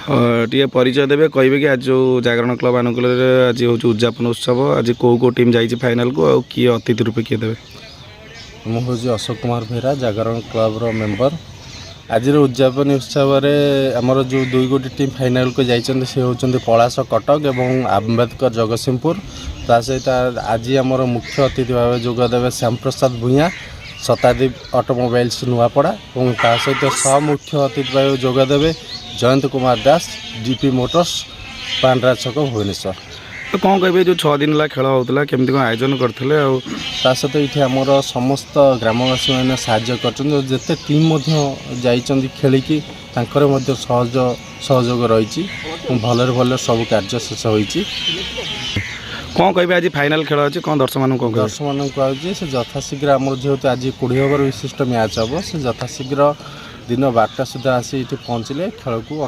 टे परिचय देवे कहे कि आज जो जागरण क्लब अनुकूल आज हूँ उद्यापन उत्सव आज कौ टीम जाइए फाइनाल को आ किए अतिथि रूपे किए देवे। मुझे अशोक कुमार बेहरा जागरण क्लब मेंबर। आज उद्यापन उत्सव आमर जो दुई गोटी टीम फाइनाल को जाइए से होती पलाश कटक और आम्बेडकर जगतसिंहपुर। ता सहित आज आमर मुख्य अतिथि भाव जोगदेवे श्याम प्रसाद भूया शताब्दी ऑटोमोबाइल्स नुआपड़ा और ता सहित सह मुख्य अतिथि भाव जोगदेवे जयंत कुमार दास डीपी मोटर्स पांड्रा छक भुवनेश्वर। तो कौन कहे जो 6 दिन खेल होता केमती कौन आयोजन करते सहित ये आमर समस्त ग्रामवासी मैंने साहाय्य करते टीम जाइए खेलिकी सहयोग रही भल भल सब कार्य शेष होती। कौन कहे आज फाइनाल खेल अच्छे कौन दर्शक मान दर्शक मान कहे से यथाशीघ्र आम जेहतु आज 20 ओवर विशिष्ट मैच हम से यथाशीघ्र दिन 12टा सुधा आसी पहुँचले खेल को